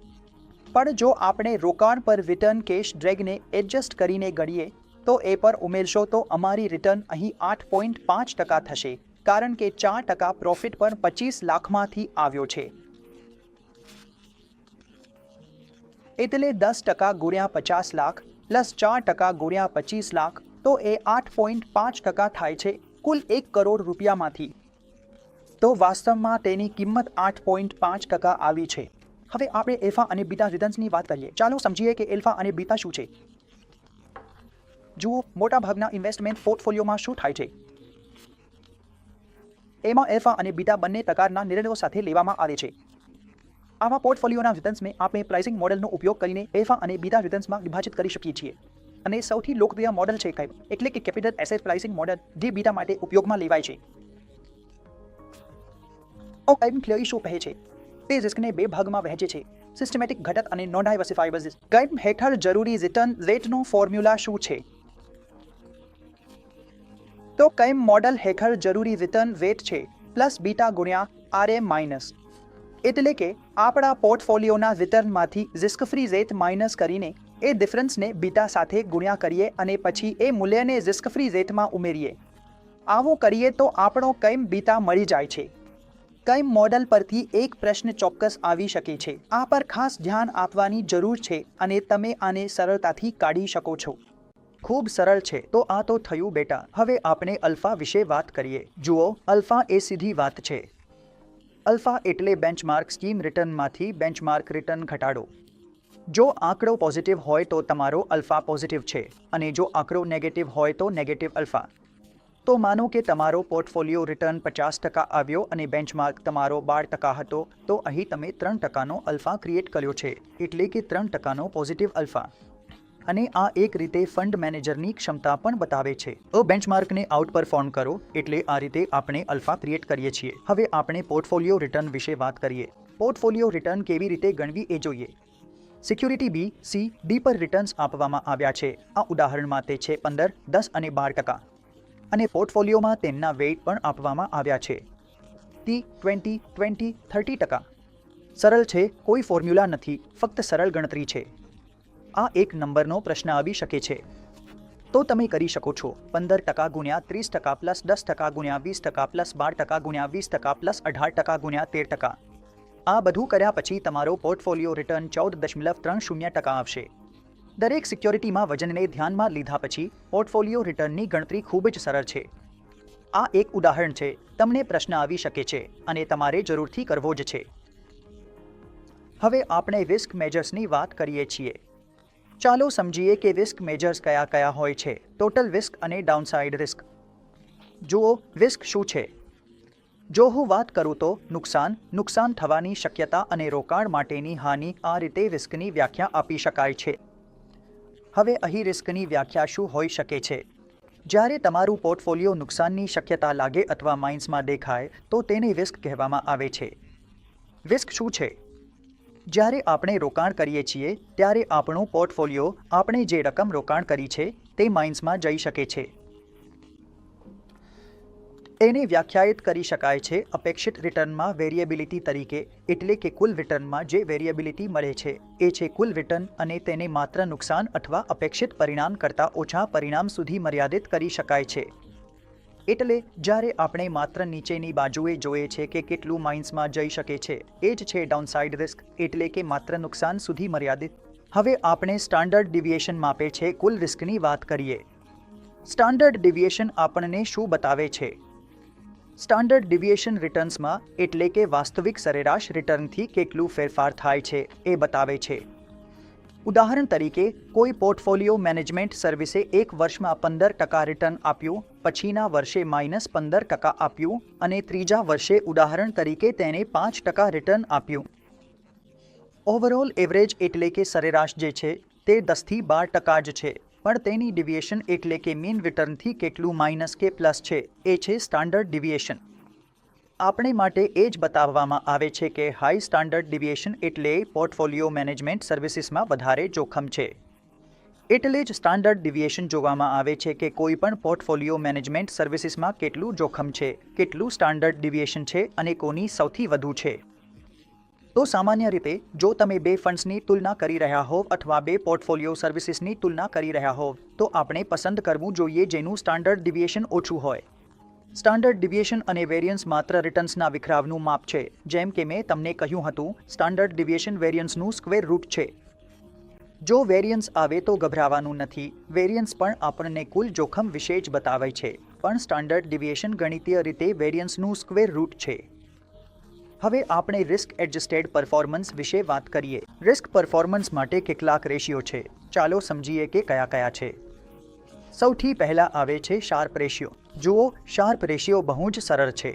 પણ જો આપણે રોકાણ પર રિટર્ન કેશ ડ્રેગને એડજસ્ટ કરીને ગણીએ તો એ પર ઉમેરશો તો અમારી રિટર્ન અહીં 8.5% થશે, કારણ કે 4% પ્રોફિટ પર 25 લાખમાંથી આવ્યો છે. એટલે 10% ગુણ્યા 50 લાખ પ્લસ 4% ગુણ્યા 25 લાખ, તો એ 8.5% થાય છે કુલ 1 કરોડ રૂપિયામાંથી. તો વાસ્તવમાં તેની કિંમત 8.5% આવી છે. હવે આપણે એલ્ફા અને બીટા રિટર્ન્સની વાત કરીએ. ચાલો સમજીએ કે એલ્ફા અને બીટા શું છે. જુઓ, મોટાભાગના ઇન્વેસ્ટમેન્ટ પોર્ટફોલિયોમાં શું થાય છે, એમાં એલ્ફા અને બીટા બંને પ્રકારના નિર્ણયો સાથે લેવામાં આવે છે. આવા પોર્ટફોલિયોના રિટર્ન્સને આપણે પ્રાઇસિંગ મોડેલનો ઉપયોગ કરીને એલ્ફા અને બીટા રિટર્ન્સમાં વિભાજિત કરી શકીએ છીએ. અને સૌથી લોકપ્રિય મોડેલ છે કાઇપ, એટલે કે કેપિટલ એસેટ પ્રાઇસિંગ મોડેલ, જે બીટા માટે ઉપયોગમાં લેવાય છે. કાઇપ થિયરી શું કહે છે? તે રિસ્કને 2 ભાગમાં વહેંચે છે, સિસ્ટમેટિક ઘટક અને નોન ડાયવર્સિફાયેબલ રિસ્ક. કાઇપ હેઠળ જરૂરી રિટર્ન રેટનો ફોર્મ્યુલા શું છે? તો કાઇપ મોડેલ હેઠળ જરૂરી રિટર્ન રેટ છે પ્લસ બીટા ગુણ્યા RM માઇનસ. એટલે કે આપણા પોર્ટફોલિયોના રિટર્નમાંથી રિસ્ક ફ્રી રેટ માઇનસ કરીને એ ડિફરન્સને બીટા સાથે ગુણ્યા કરીએ અને પછી એ મૂલ્યને રિસ્ક ફ્રી રેટમાં ઉમેરીએ. આવું કરીએ તો આપણો કાઇપ બીટા મળી જાય છે. કઈ મોડલ પરથી એક પ્રશ્ન ચોક્કસ આવી શકે છે. આ પર ખાસ ધ્યાન આપવાની જરૂર છે અને તમે આને સરળતાથી કાઢી શકો છો. ખૂબ સરળ છે. તો આ તો થયું બેટા. હવે આપણે અલ્ફા વિશે વાત કરીએ. જુઓ, અલ્ફા એ સીધી વાત છે. અલ્ફા એટલે બેન્ચમાર્ક સ્કીમ રિટર્નમાંથી બેન્ચમાર્ક રિટર્ન ઘટાડો. જો આંકડો પોઝિટિવ હોય તો તમારો અલ્ફા પોઝિટિવ છે અને જો આંકડો નેગેટિવ હોય તો નેગેટિવ અલ્ફા. તો માનો કે તમારો પોર્ટફોલિયો રિટર્ન 50% આવ્યો અને બેન્ચમાર્ક તમારો 12% હતો, તો અહીં તમે 3%નો અલ્ફા ક્રિએટ કર્યો છે, એટલે કે 3%નો પોઝિટિવ અલ્ફા. અને આ એક રીતે ફંડ મેનેજરની ક્ષમતા પણ બતાવે છે. બેન્ચમાર્કને આઉટ પરફોર્મ કરો એટલે આ રીતે આપણે અલ્ફા ક્રિએટ કરીએ છીએ. હવે આપણે પોર્ટફોલિયો રિટર્ન વિશે વાત કરીએ. પોર્ટફોલિયો રિટર્ન કેવી રીતે ગણવી એ જોઈએ. સિક્યુરિટી બી, સી, ડી પર રિટર્ન્સ આપવામાં આવ્યા છે. આ ઉદાહરણમાં તે છે 15, 10 અને 12%. અને પોર્ટફોલિયોમાં તેમના વેઇટ પણ આપવામાં આવ્યા છે. 20, 20, 30%. સરળ છે, કોઈ ફોર્મ્યુલા નથી, ફક્ત સરળ ગણતરી છે. આ એક નંબરનો પ્રશ્ન આવી શકે છે. તો તમે કરી શકો છો 15% ગુણ્યા 30% પ્લસ 10% ગુણ્યા 20% પ્લસ 12% ગુણ્યા 20% પ્લસ 18% ગુણ્યા 13%. આ બધું કર્યા પછી તમારો પોર્ટફોલિયો રિટર્ન 14.30% આવશે. દરેક સિક્યોરિટીમાં વજનને ધ્યાનમાં લીધા પછી પોર્ટફોલિયો રિટર્નની ગણતરી ખૂબ જ સરળ છે. આ એક ઉદાહરણ છે. તમને પ્રશ્ન આવી શકે છે અને તમારે જરૂરથી કરવો જ છે. હવે આપણે રિસ્ક મેજર્સની વાત કરીએ છીએ. ચાલો સમજીએ કે રિસ્ક મેજર્સ કયા કયા હોય છે. ટોટલ રિસ્ક અને ડાઉનસાઇડ રિસ્ક. જુઓ, રિસ્ક શું છે? જો હું વાત કરું તો નુકસાન થવાની શક્યતા અને રોકાણ માટેની હાનિ. આ રીતે રિસ્કની વ્યાખ્યા આપી શકાય છે. હવે અહીં રિસ્કની વ્યાખ્યા શું હોઈ શકે છે? જ્યારે તમારું પોર્ટફોલિયો નુકસાનની શક્યતા લાગે અથવા માઇનસમાં દેખાય તો તેને રિસ્ક કહેવામાં આવે છે. રિસ્ક શું છે? જ્યારે આપણે રોકાણ કરીએ છીએ ત્યારે આપણું પોર્ટફોલિયો, આપણે જે રકમ રોકાણ કરી છે તે માઇનસમાં જઈ શકે છે. તેને વ્યાખ્યાયિત કરી શકાય છે અપેક્ષિત રિટર્નમાં વેરિયેબિલિટી તરીકે. એટલે કે કુલ રિટર્નમાં જે વેરિયેબિલિટી મળે છે એ છે કુલ રિટર્ન અને તેને માત્ર નુકસાન અથવા અપેક્ષિત પરિણામ કરતાં ઓછા પરિણામ સુધી મર્યાદિત કરી શકાય છે. એટલે જ્યારે આપણે માત્ર નીચેની બાજુએ જોઈએ છે કે કેટલું માઇનસમાં જઈ શકે છે, એ જ છે ડાઉનસાઇડ રિસ્ક, એટલે કે માત્ર નુકસાન સુધી મર્યાદિત. હવે આપણે સ્ટાન્ડર્ડ ડિવિએશન માપે છે કુલ રિસ્કની વાત કરીએ. સ્ટાન્ડર્ડ ડિવિએશન આપણને શું બતાવે છે? સ્ટાન્ડર્ડ ડિવિએશન રિટર્ન્સમાં એટલે કે વાસ્તવિક સરેરાશ રિટર્નથી કેટલું ફેરફાર થાય છે એ બતાવે છે. ઉદાહરણ તરીકે, કોઈ પોર્ટફોલિયો મેનેજમેન્ટ સર્વિસે એક વર્ષમાં 15% રિટર્ન આપ્યું, પછીના વર્ષે -15% આપ્યું અને ત્રીજા વર્ષે ઉદાહરણ તરીકે તેને 5% રિટર્ન આપ્યું. ઓવરઓલ એવરેજ એટલે કે સરેરાશ જે છે તે 10થી 12% જ છે, પણ તેની ડિવિએશન એટલે કે મીન રિટર્નથી કેટલું માઇનસ કે પ્લસ છે એ છે સ્ટાન્ડર્ડ ડિવિએશન. આપણે માટે એ જ બતાવવામાં આવે છે કે હાઈ સ્ટાન્ડર્ડ ડિવિએશન એટલે પોર્ટફોલિયો મેનેજમેન્ટ સર્વિસીસમાં વધારે જોખમ છે. એટલે જ સ્ટાન્ડર્ડ ડિવિએશન જોવામાં આવે છે કે કોઈ પણ પોર્ટફોલિયો મેનેજમેન્ટ સર્વિસીસમાં કેટલું જોખમ છે, કેટલું સ્ટાન્ડર્ડ ડિવિએશન છે અને કોની સૌથી વધુ છે. તો સામાન્ય રીતે જો તમે બે ફંડ્સની તુલના કરી રહ્યા હોવ અથવા બે પોર્ટફોલિયો સર્વિસીસની તુલના કરી રહ્યા હોવ તો આપણે પસંદ કરવું જોઈએ જેનું સ્ટાન્ડર્ડ ડિવિએશન ઓછું હોય. સ્ટાન્ડર્ડ ડિવિએશન અને વેરિયન્સ માત્ર રિટર્ન્સના વિખરાવનું માપ છે. જેમ કે મેં તમને કહ્યું હતું, સ્ટાન્ડર્ડ ડિવિએશન વેરિયન્સનું સ્ક્વેર રૂટ છે. જો વેરિયન્સ આવે તો ગભરાવાનું નથી. વેરિયન્સ પણ આપણને કુલ જોખમ વિશે જ બતાવે છે, પણ સ્ટાન્ડર્ડ ડિવિએશન ગણિતીય રીતે વેરિયન્સનું સ્ક્વેર રૂટ છે. હવે આપણે રિસ્ક એડજસ્ટેડ પરફોર્મન્સ વિશે વાત કરીએ. રિસ્ક પરફોર્મન્સ માટે કેટલાક રેશિયો છે. ચાલો સમજીએ કે કયા કયા છે. સૌથી પહેલા આવે છે શાર્પ રેશિયો. જુઓ, શાર્પ રેશિયો બહુ જ સરળ છે.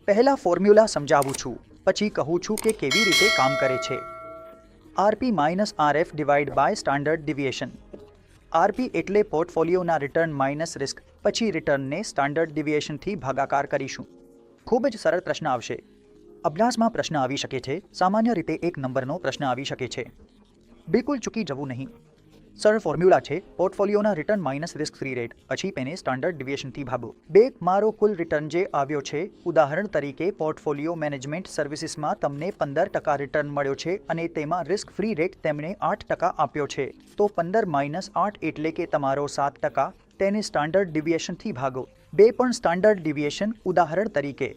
પહેલા ફોર્મ્યુલા સમજાવું છું, પછી કહું છું કે કેવી રીતે કામ કરે છે. RP - RF divide by standard deviation. RP એટલે પોર્ટફોલિયોના રિટર્ન માઇનસ રિસ્ક, પછી રિટર્નને સ્ટાન્ડર્ડ ડિવિએશનથી ભાગાકાર કરીશું. ખૂબ જ સરળ પ્રશ્ન આવશે. અભ્યાસમાં પ્રશ્ન આવી શકે છે. સામાન્ય રીતે એક નંબરનો પ્રશ્ન આવી શકે છે. બિલકુલ ચૂકી જવું નહીં. સરળ ફોર્મ્યુલા છે પોર્ટફોલિયોના return minus risk free rate, પછી તેને સ્ટાન્ડર્ડ ડિવિએશનથી ભાગો. મારો કુલ રિટર્ન જે આવ્યો છે, ઉદાહરણ તરીકે પોર્ટફોલિયો મેનેજમેન્ટ સર્વિસીસમાં તમને 15% રિટર્ન મળ્યો છે અને તેમાં રિસ્ક ફ્રી રેટ તેમણે 8% આપ્યો છે. તો 15 - 8 એટલે કે તમારો 7%. તેને સ્ટાન્ડર્ડ ડિવિએશનથી ભાગો. પણ સ્ટાન્ડર્ડ ડિવિએશન ઉદાહરણ તરીકે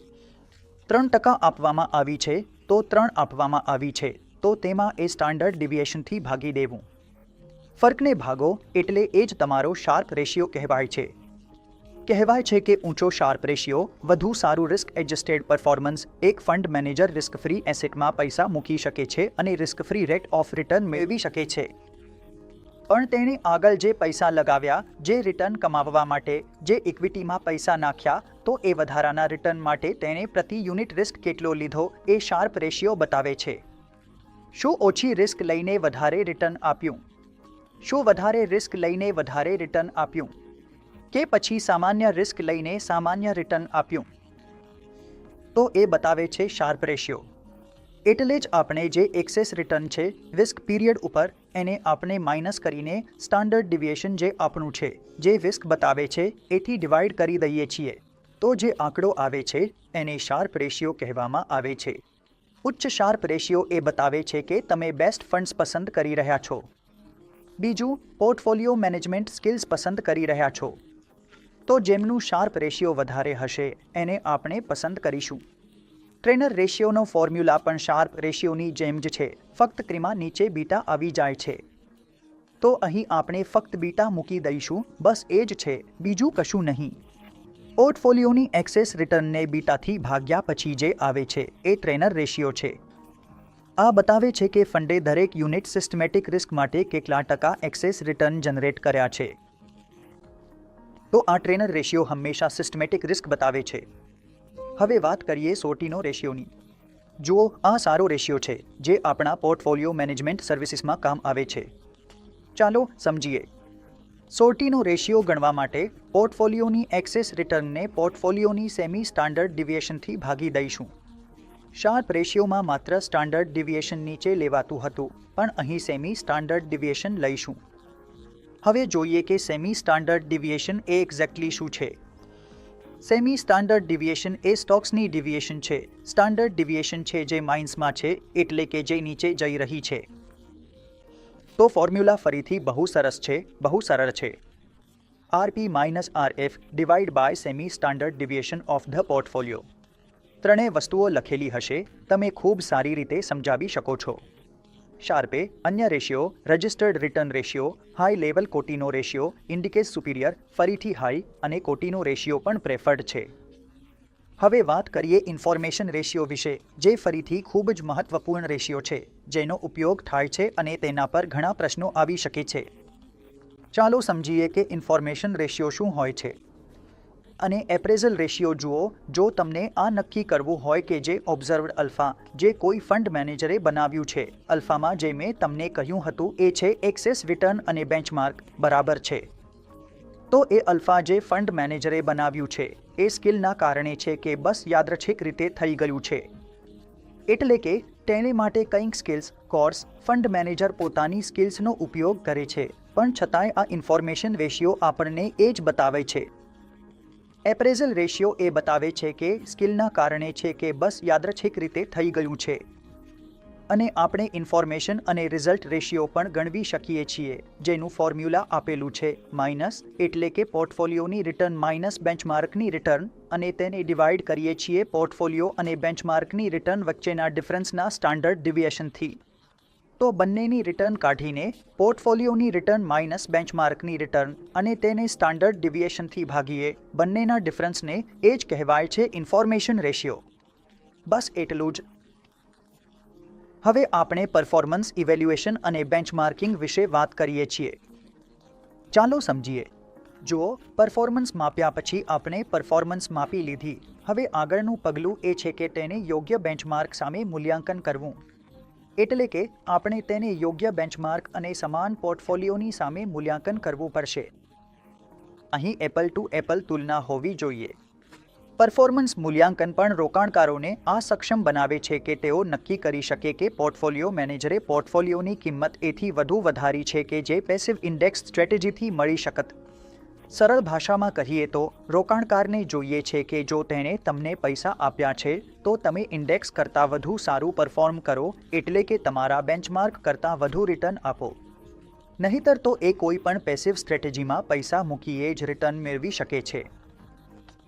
3% આપવામાં આવી છે તો 3 આપવામાં આવી છે તો તેમાં એ સ્ટાન્ડર્ડ ડિવિએશનથી ભાગી દેવું. ફર્કને ભાગો એટલે એ જ તમારો શાર્પ રેશિયો કહેવાય છે. કહેવાય છે કે ઊંચો શાર્પ રેશિયો વધુ સારું રિસ્ક એડજસ્ટેડ પરફોર્મન્સ. એક ફંડ મેનેજર રિસ્ક ફ્રી એસેટમાં પૈસા મૂકી શકે છે અને risk free rate of return મેળવી શકે છે. પણ તેણે આગળ જે પૈસા લગાવ્યા, જે રિટર્ન કમાવવા માટે જે ઇક્વિટીમાં પૈસા નાખ્યા, તો એ વધારાના રિટર્ન માટે તેણે પ્રતિ યુનિટ રિસ્ક કેટલો લીધો એ શાર્પ રેશિયો બતાવે છે. શું ઓછી રિસ્ક લઈને વધારે રિટર્ન આપ્યું? શું વધારે રિસ્ક લઈને વધારે રિટર્ન આપ્યું? કે પછી સામાન્ય રિસ્ક લઈને સામાન્ય રિટર્ન આપ્યું? તો એ બતાવે છે શાર્પ રેશિયો. એટલે જ આપણે જે એક્સેસ રિટર્ન છે રિસ્ક પીરિયડ ઉપર, એને આપણે માઇનસ કરીને સ્ટાન્ડર્ડ ડિવિએશન જે આપણું છે, જે રિસ્ક બતાવે છે, એથી ડિવાઈડ કરી દઈએ છીએ. તો જે આંકડો આવે છે એને શાર્પ રેશિયો કહેવામાં આવે છે. ઉચ્ચ શાર્પ રેશિયો એ બતાવે છે કે તમે બેસ્ટ ફંડ્સ પસંદ કરી રહ્યા છો. બીજું, પોર્ટફોલિયો મેનેજમેન્ટ સ્કિલ્સ પસંદ કરી રહ્યા છો. તો જેમનું શાર્પ રેશિયો વધારે હશે એને આપણે પસંદ કરીશું. ટ્રેનર રેશિયોનો ફોર્મ્યુલા પણ શાર્પ રેશિયોની જેમ જ છે, ફક્ત ક્રીમાં નીચે બીટા આવી જાય છે. તો અહીં આપણે ફક્ત બીટા મૂકી દઈશું, બસ એ જ છે, બીજું કશું નહીં. પોર્ટફોલિયોની એક્સેસ રિટર્નને બીટાથી ભાગ્યા પછી જે આવે છે એ ટ્રેનર રેશિયો છે. આ બતાવે છે કે ફંડે દરેક યુનિટ સિસ્ટમેટિક રિસ્ક માટે કેટલા ટકા એક્સેસ રિટર્ન જનરેટ કર્યા છે. તો આ ટ્રેનર રેશિયો હંમેશા સિસ્ટમેટિક રિસ્ક બતાવે છે. હવે વાત કરીએ સોટીનો રેશિયોની. જુઓ, આ સારો રેશિયો છે જે આપણા પોર્ટફોલિયો મેનેજમેન્ટ સર્વિસીસમાં કામ આવે છે. ચાલો સમજીએ. સોટીનો રેશિયો ગણવા માટે પોર્ટફોલિયોની એક્સેસ રિટર્નને પોર્ટફોલિયોની સેમી સ્ટાન્ડર્ડ ડિવિએશનથી ભાગી દઈશું. શાર્પ રેશિયોમાં માત્ર સ્ટાન્ડર્ડ ડિવિએશન નીચે લેવાતું હતું, પણ અહીં સેમી સ્ટાન્ડર્ડ ડિવિએશન લઈશું. હવે જોઈએ કે સેમી સ્ટાન્ડર્ડ ડિવિએશન એ એક્ઝેક્ટલી શું છે. સેમી સ્ટાન્ડર્ડ ડિવિએશન એ સ્ટોક્સની ડિવિએશન છે. સ્ટાન્ડર્ડ ડિવિએશન છે જે માઇનસમાં છે, એટલે કે જે નીચે જઈ રહી છે. તો ફોર્મ્યુલા ફરીથી બહુ સરસ છે, બહુ સરળ છે. RP - RF divide by semi standard deviation of the portfolio. ત્રણેય વસ્તુઓ લખેલી હશે, તમે ખૂબ સારી રીતે સમજાવી શકો છો. શાર્પે અન્ય ratio, registered return ratio, high level કોટીનો રેશિયો, ઇન્ડિકેસ સુપિરિયર, ફરીથી હાઈ અને કોટીનો રેશિયો પણ પ્રેફર્ડ છે. હવે વાત કરીએ ઇન્ફોર્મેશન રેશિયો વિશે, જે ફરીથી ખૂબ જ મહત્વપૂર્ણ રેશિયો છે, જેનો ઉપયોગ થાય છે અને તેના પર ઘણા પ્રશ્નો આવી શકે છે. ચાલો સમજીએ કે ઇન્ફોર્મેશન રેશિયો શું હોય છે. અને એપ્રેઝલ રેશિયો જુઓ. જો તમને આ નક્કી કરવું હોય કે જે ઓબ્ઝર્વડ અલ્ફા જે કોઈ ફંડ મેનેજરે બનાવ્યું છે, અલ્ફામાં જે મેં તમને કહ્યું હતું એ છે એક્સેસ રિટર્ન અને બેન્ચમાર્ક, બરાબર છે. તો એ અલ્ફા જે ફંડ મેનેજરે બનાવ્યું છે એ સ્કિલના કારણે છે કે બસ યાદચ્છિક રીતે થઈ ગયું છે. એટલે કે તેને માટે કંઈક સ્કિલ્સ, કોર્સ, ફંડ મેનેજર પોતાની સ્કિલ્સનો ઉપયોગ કરે છે, પણ છતાંય આ ઇન્ફોર્મેશન રેશિયો આપણને એ જ બતાવે છે. એપ્રેઝલ રેશિયો એ બતાવે છે કે સ્કિલના કારણે છે કે બસ યાદચ્છિક રીતે થઈ ગયું છે. અને આપણે ઇન્ફોર્મેશન અને રિઝલ્ટ રેશિયો પણ ગણવી શકીએ છીએ, જેનું ફોર્મ્યુલા આપેલું છે માઇનસ, એટલે કે પોર્ટફોલિયોની રિટર્ન માઇનસ બેન્ચમાર્કની રિટર્ન, અને તેને ડિવાઈડ કરીએ છીએ પોર્ટફોલિયો અને બેન્ચમાર્કની રિટર્ન વચ્ચેના ડિફરન્સના સ્ટાન્ડર્ડ ડિવિએશનથી. તો બંનેની રિટર્ન કાઢીને પોર્ટફોલિયોની રિટર્ન માઇનસ બેન્ચમાર્કની રિટર્ન અને તેને સ્ટાન્ડર્ડ ડિવિએશનથી ભાગીએ, બંનેના ડિફરન્સને એ જ કહેવાય છે ઇન્ફોર્મેશન રેશિયો. બસ એટલું જ. હવે આપણે પરફોર્મન્સ ઇવેલ્યુએશન અને બેન્ચમાર્કિંગ વિશે વાત કરીએ છીએ. ચાલો સમજીએ. જુઓ, પરફોર્મન્સ માપ્યા પછી આપણે પરફોર્મન્સ માપી લીધી. હવે આગળનું પગલું એ છે કે તેને યોગ્ય બેન્ચમાર્ક સામે મૂલ્યાંકન કરવું. એટલે કે આપણે તેને યોગ્ય બેન્ચમાર્ક અને સમાન પોર્ટફોલિયોની સામે મૂલ્યાંકન કરવું પડશે. અહીં એપલ ટુ એપલ તુલના હોવી જોઈએ. પરફોર્મન્સ મૂલ્યાંકન પણ રોકાણકારોને આ સક્ષમ બનાવે છે કે તેઓ નક્કી કરી શકે કે પોર્ટફોલિયો મેનેજરે પોર્ટફોલિયોની કિંમત એથી વધુ વધારી છે કે જે પેસિવ ઇન્ડેક્સ સ્ટ્રેટેજીથી મળી શકત. સરળ ભાષામાં કહીએ તો રોકાણકારને જોઈએ છે કે જો તેણે તમને પૈસા આપ્યા છે તો તમે ઇન્ડેક્સ કરતાં વધુ સારું પરફોર્મ કરો, એટલે કે તમારા બેન્ચમાર્ક કરતાં વધુ રિટર્ન આપો. નહીંતર તો એ કોઈ પણ પેસિવ સ્ટ્રેટેજીમાં પૈસા મૂકીએ જ રિટર્ન મેળવી શકે છે.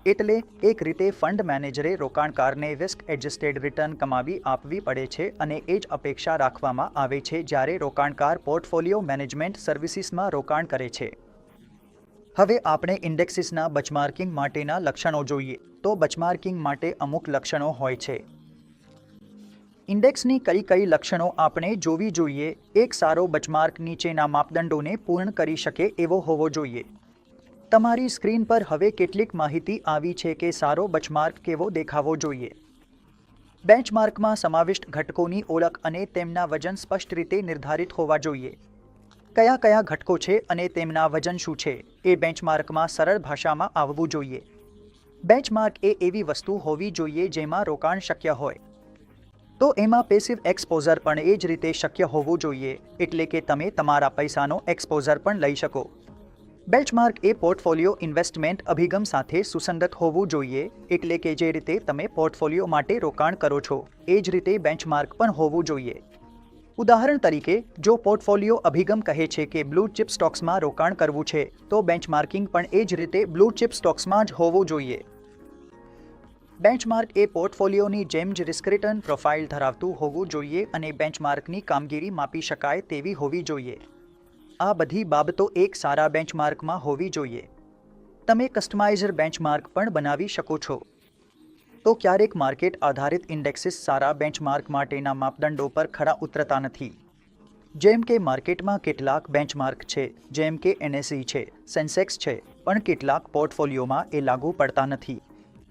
એટલે એક રીતે ફંડ મેનેજરે રોકાણકારને રિસ્ક એડજસ્ટેડ રિટર્ન કમાવી આપવી પડે છે અને એ જ અપેક્ષા રાખવામાં આવે છે જ્યારે રોકાણકાર પોર્ટફોલિયો મેનેજમેન્ટ સર્વિસીસમાં રોકાણ કરે છે. હવે આપણે ઇન્ડેક્સીસના બેન્ચમાર્કિંગ માટેના લક્ષણો જોઈએ. તો બેન્ચમાર્કિંગ માટે અમુક લક્ષણો હોય છે. ઇન્ડેક્સની કઈ લક્ષણો આપણે જોવી જોઈએ? એક સારો બેન્ચમાર્ક નીચેના માપદંડોને પૂર્ણ કરી શકે એવો હોવો જોઈએ. તમારી સ્ક્રીન પર હવે કેટલીક માહિતી આવી છે કે સારો બેન્ચમાર્ક કેવો દેખાવો જોઈએ. બેન્ચમાર્કમાં સમાવિષ્ટ ઘટકોની ઓળખ અને તેમના વજન સ્પષ્ટ રીતે નિર્ધારિત હોવા જોઈએ. કયા ઘટકો છે અને તેમના વજન શું છે એ બેન્ચમાર્કમાં સરળ ભાષામાં આવવું જોઈએ. બેન્ચમાર્ક એ એવી વસ્તુ હોવી જોઈએ જેમાં રોકાણ શક્ય હોય. તો એમાં પેસિવ એક્સપોઝર પણ એ જ રીતે શક્ય હોવું જોઈએ, એટલે કે તમે તમારા પૈસાનો એક્સપોઝર પણ લઈ શકો. બેન્ચમાર્ક એ પોર્ટફોલિયો ઇન્વેસ્ટમેન્ટ અભિગમ સાથે સુસંગત હોવું જોઈએ, એટલે કે જે રીતે તમે પોર્ટફોલિયો માટે રોકાણ કરો છો એ જ રીતે બેન્ચમાર્ક પણ હોવું જોઈએ. ઉદાહરણ તરીકે, જો પોર્ટફોલિયો અભિગમ કહે છે કે બ્લુ ચિપ સ્ટોક્સમાં રોકાણ કરવું છે, તો બેન્ચમાર્કિંગ પણ એ જ રીતે બ્લુ ચિપ સ્ટોક્સમાં જ હોવું જોઈએ. બેન્ચમાર્ક એ પોર્ટફોલિયોની જેમ જ રિસ્ક રિટર્ન પ્રોફાઇલ ધરાવતું હોવું જોઈએ અને બેન્ચમાર્કની કામગીરી માપી શકાય તેવી હોવી જોઈએ. આ બધી બાબતો એક સારા બેન્ચમાર્કમાં હોવી જોઈએ. તમે કસ્ટમાઇઝર બેન્ચમાર્ક પણ બનાવી શકો છો. તો ક્યારેક માર્કેટ આધારિત ઇન્ડેક્સીસ સારા બેન્ચમાર્ક માટેના માપદંડો પર ખરા ઉતરતા નથી. જેમ કે માર્કેટમાં કેટલાક બેન્ચમાર્ક છે, જેમ કે NSE છે, સેન્સેક્સ છે, પણ કેટલાક પોર્ટફોલિયોમાં એ લાગુ પડતા નથી.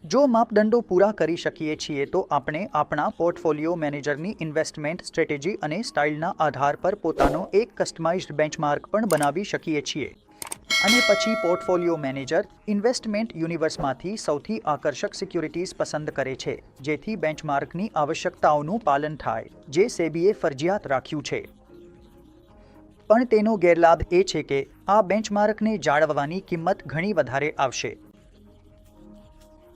જો માપદંડો પૂરા કરી શકીએ છીએ તો આપણે આપણા પોર્ટફોલિયો મેનેજરની ઇન્વેસ્ટમેન્ટ સ્ટ્રેટેજી અને સ્ટાઇલના આધાર પર પોતાનો એક કસ્ટમાઇઝ્ડ બેન્ચમાર્ક પણ બનાવી શકીએ છીએ. અને પછી પોર્ટફોલિયો મેનેજર ઇન્વેસ્ટમેન્ટ યુનિવર્સમાંથી સૌથી આકર્ષક સિક્યુરિટીઝ પસંદ કરે છે, જેથી બેન્ચમાર્કની આવશ્યકતાઓનું પાલન થાય, જે સેબીએ ફરજિયાત રાખ્યું છે. પણ તેનો ગેરલાભ એ છે કે આ બેન્ચમાર્કને જાળવવાની કિંમત ઘણી વધારે આવશે.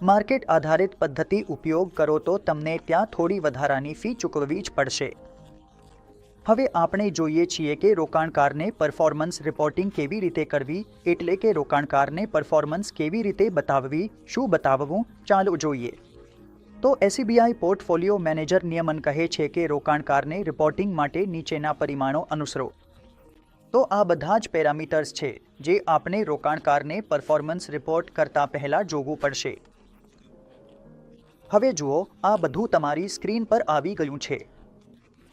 માર્કેટ આધારિત પદ્ધતિ ઉપયોગ કરો તો તમને ત્યાં થોડી વધારાની ફી ચૂકવવી જ પડશે. હવે આપણે જોઈએ છીએ કે રોકાણકારને પરફોર્મન્સ રિપોર્ટિંગ કેવી રીતે કરવી, એટલે કે રોકાણકારને પરફોર્મન્સ કેવી રીતે બતાવવી, શું બતાવવું, ચાલો જોઈએ. તો SBI પોર્ટફોલિયો મેનેજર નિયમન કહે છે કે રોકાણકારને રિપોર્ટિંગ માટે નીચેના પરિમાણો અનુસરો. તો આ બધા જ પેરામીટર્સ છે જે આપણે રોકાણકારને પરફોર્મન્સ રિપોર્ટ કરતા પહેલા જોવું પડશે. હવે જુઓ, આ બધું તમારી સ્ક્રીન પર આવી ગયું છે.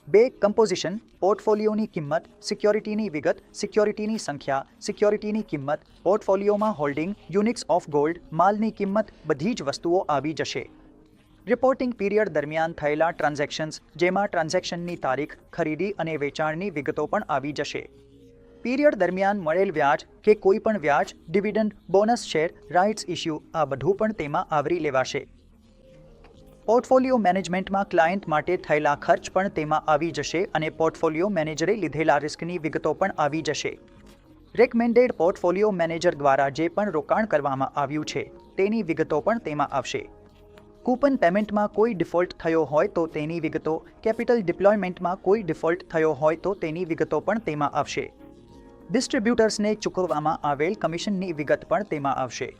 2. કમ્પોઝિશન, પોર્ટફોલિયોની કિંમત, સિક્યોરિટીની વિગત, સિક્યોરિટીની સંખ્યા, સિક્યોરિટીની કિંમત, પોર્ટફોલિયોમાં હોલ્ડિંગ, યુનિટ્સ ઓફ ગોલ્ડ, માલની કિંમત, બધી જ વસ્તુઓ આવી જશે. રિપોર્ટિંગ પીરિયડ દરમિયાન થયેલા ટ્રાન્ઝેક્શન્સ, જેમાં ટ્રાન્ઝેક્શનની તારીખ, ખરીદી અને વેચાણની વિગતો પણ આવી જશે. પીરિયડ દરમિયાન મળેલ વ્યાજ કે કોઈ પણ વ્યાજ, dividend, bonus share, rights issue, આ બધું પણ તેમાં આવરી લેવાશે. પોર્ટફોલિયો મેનેજમેન્ટમાં ક્લાયન્ટ માટે થયેલા ખર્ચ પણ તેમાં આવી જશે અને પોર્ટફોલિયો મેનેજરે લીધેલા રિસ્કની વિગતો પણ આવી જશે. રેકમેન્ડેડ પોર્ટફોલિયો મેનેજર દ્વારા જે પણ રોકાણ કરવામાં આવ્યું છે તેની વિગતો પણ તેમાં આવશે. કૂપન પેમેન્ટમાં કોઈ ડિફોલ્ટ થયો હોય તો તેની વિગતો, કેપિટલ ડિપ્લોયમેન્ટમાં કોઈ ડિફોલ્ટ થયો હોય તો તેની વિગતો પણ તેમાં આવશે. ડિસ્ટ્રીબ્યુટર્સને ચૂકવવામાં આવેલ કમિશનની વિગત પણ તેમાં આવશે.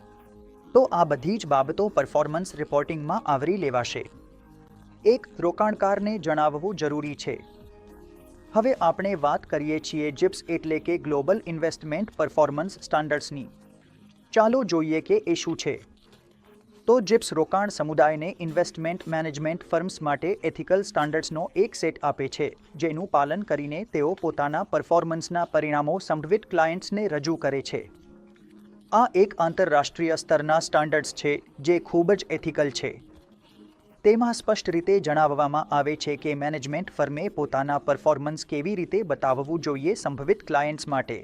તો આ બધી જ બાબતો પરફોર્મન્સ રિપોર્ટિંગમાં આવરી લેવાશે. એક રોકાણકારને જણાવવું જરૂરી છે. હવે આપણે વાત કરીએ છીએ GIPS એટલે કે ગ્લોબલ ઇન્વેસ્ટમેન્ટ પરફોર્મન્સ સ્ટાન્ડર્ડ્સની. ચાલો જોઈએ કે એ શું છે. તો GIPS રોકાણ સમુદાયને ઇન્વેસ્ટમેન્ટ મેનેજમેન્ટ ફર્મ્સ માટે એથિકલ સ્ટાન્ડર્ડ્સનો એક સેટ આપે છે, જેનું પાલન કરીને તેઓ પોતાના પરફોર્મન્સના પરિણામો સંભવિત ક્લાયન્ટ્સને રજૂ કરે છે. આ એક આંતરરાષ્ટ્રીય સ્તરના સ્ટાન્ડર્ડ્સ છે જે ખૂબ જ એથિકલ છે. તેમાં સ્પષ્ટ રીતે જણાવવામાં આવે છે કે મેનેજમેન્ટ ફર્મે પોતાના પરફોર્મન્સ કેવી રીતે બતાવવું જોઈએ સંભવિત ક્લાયન્ટ્સ માટે.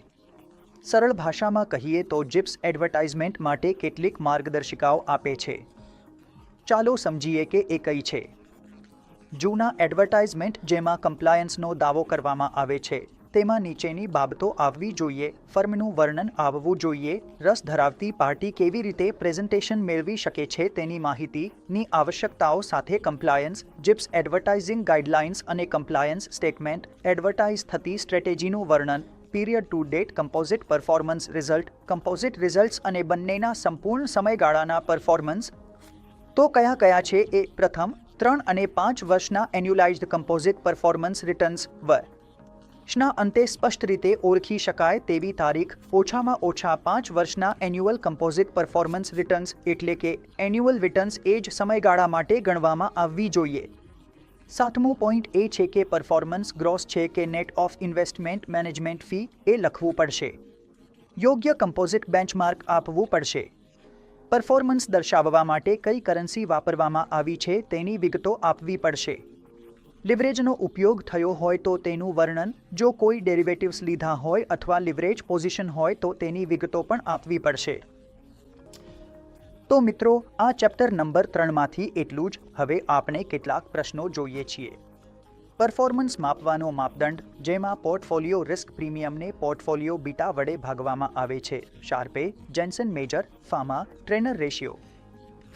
સરળ ભાષામાં કહીએ તો GIPS એડવર્ટાઇઝમેન્ટ માટે કેટલીક માર્ગદર્શિકાઓ આપે છે. ચાલો સમજીએ કે એ કઈ છે. જૂના એડવર્ટાઇઝમેન્ટ જેમાં કમ્પ્લાયન્સનો દાવો કરવામાં આવે છે, તેમાં નીચેની બાબતો આવવી જોઈએ. ફર્મનું વર્ણન આવવું જોઈએ. રસ ધરાવતી પાર્ટી કેવી રીતે પ્રેઝન્ટેશન મેળવી શકે છે તેની માહિતીની આવશ્યકતાઓ સાથે કમ્પ્લાયન્સ, GIPS એડવર્ટાઇઝિંગ ગાઈડલાઇન્સ અને કમ્પ્લાયન્સ સ્ટેટમેન્ટ, એડવર્ટાઇઝ થતી સ્ટ્રેટેજીનું વર્ણન, period to date composite performance result, composite results અને બંનેના સંપૂર્ણ સમયગાળાના પરફોર્મન્સ. તો કયા કયા છે એ? પ્રથમ, 3 અને 5 વર્ષના એન્યુલાઇઝ્ડ કમ્પોઝિટ પરફોર્મન્સ રિટર્ન્સ. વર્ષના અંતે સ્પષ્ટ રીતે ઓળખી શકાય તેવી તારીખ. ઓછામાં ઓછા 5 વર્ષના એન્યુઅલ કમ્પોઝિટ પરફોર્મન્સ રિટર્ન્સ એટલે કે એન્યુઅલ રિટર્ન્સ એ જ સમયગાળા માટે ગણવામાં આવવી જોઈએ. 7મો પોઈન્ટ એ છે કે પરફોર્મન્સ ગ્રોસ છે કે net of investment management fee એ લખવું પડશે. યોગ્ય કમ્પોઝિટ બેન્ચમાર્ક આપવું પડશે. પરફોર્મન્સ દર્શાવવા માટે કઈ કરન્સી વાપરવામાં આવી છે તેની વિગતો આપવી પડશે. લિવરેજનો ઉપયોગ થયો હોય તો તેનું વર્ણન, જો કોઈ ડેરિવેટિવ્સ લીધા હોય અથવા લિવરેજ પોઝિશન હોય તો તેની વિગતો પણ આપવી પડશે. તો મિત્રો, આ ચેપ્ટર નંબર 3માંથી એટલું જ. હવે આપણે કેટલાક પ્રશ્નો જોઈએ છીએ. પરફોર્મન્સ માપવાનો માપદંડ, જેમાં પોર્ટફોલિયો રિસ્ક પ્રીમિયમને પોર્ટફોલિયો બીટા વડે ભાગવામાં આવે છે. શાર્પે, જેન્સન મેજર, ફાર્મા, ટ્રેનર રેશિયો.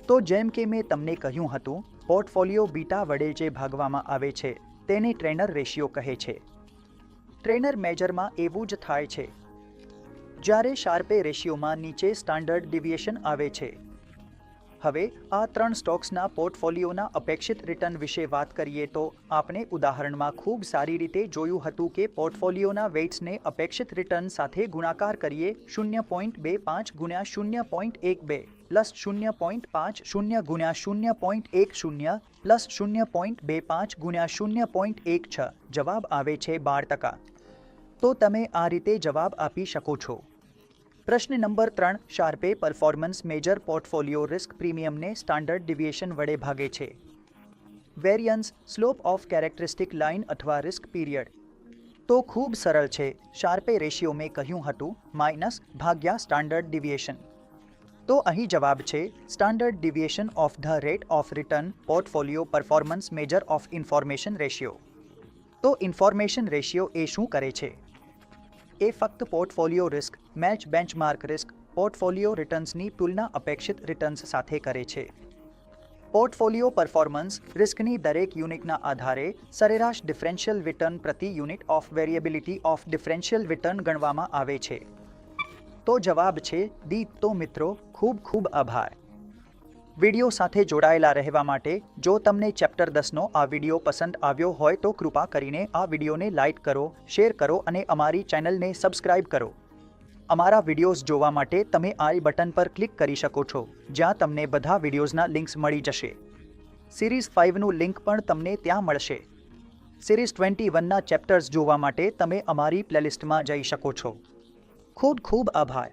તો જેમ કે મેં તમને કહ્યું હતું, પોર્ટફોલિયો બીટા વડે જે ભાગવામાં આવે છે તેને ટ્રેનર રેશિયો કહે છે. ટ્રેનર મેજરમાં એવું જ થાય છે. જ્યારે શાર્પે રેશિયોમાં નીચે સ્ટાન્ડર્ડ ડિવિએશન આવે છે. હવે આ 3 સ્ટોક્સના પોર્ટફોલિયોના અપેક્ષિત રિટર્ન વિશે વાત કરીએ તો આપણે ઉદાહરણમાં ખૂબ સારી રીતે જોયું હતું કે પોર્ટફોલિયોના વેઇટ્સને અપેક્ષિત રિટર્ન સાથે ગુણાકાર કરીએ 0.25 ગુણ્યા 0.12 પ્લસ 0.50 ગુણ્યા 0.10 પ્લસ 0.25 ગુણ્યા 0.16. જવાબ આવે છે 12%. તો તમે આ રીતે જવાબ આપી શકો છો. પ્રશ્ન number 3, Sharpe performance measure portfolio risk પ્રીમિયમને સ્ટાન્ડર્ડ ડિવિએશન વડે ભાગે છે. Variance, slope of characteristic line અથવા રિસ્ક પીરિયડ. તો ખૂબ સરળ છે. શાર્પે રેશિયો મેં કહ્યું હતું માઇનસ ભાગ્યા સ્ટાન્ડર્ડ ડિવિએશન. તો અહીં જવાબ છે standard deviation of the rate of return portfolio performance measure of information ratio. તો ઇન્ફોર્મેશન રેશિયો એ શું કરે છે? એ ફક્ત portfolio risk, match benchmark risk, portfolio રિટર્ન્સની તુલના અપેક્ષિત રિટર્ન્સ સાથે કરે છે. પોર્ટફોલિયો પરફોર્મન્સ રિસ્કની દરેક યુનિટના આધારે સરેરાશ ડિફરન્શિયલ રિટર્ન પ્રતિ unit of variability of differential return ગણવામાં આવે છે. તો જવાબ છે ડી. તો મિત્રો, ખૂબ ખૂબ આભાર. વિડિયો સાથે જોડાયેલા રહેવા માટે. જો તમને ચેપ્ટર 10નો આ વિડિયો પસંદ આવ્યો હોય તો કૃપા કરીને આ વિડિયોને લાઇક કરો, શેર કરો અને અમારી ચેનલને સબસ્ક્રાઇબ કરો. અમારા વિડિયોઝ જોવા માટે તમે આઈ બટન પર ક્લિક કરી શકો છો, જ્યાં તમને બધા વિડિયોઝના લિંક્સ મળી જશે. સિરીઝ 5નું લિંક પણ તમને ત્યાં મળશે. સિરીઝ 21ના ચેપ્ટર્સ જોવા માટે તમે અમારી પ્લેલિસ્ટમાં જઈ શકો છો. ખૂબ ખૂબ આભાર.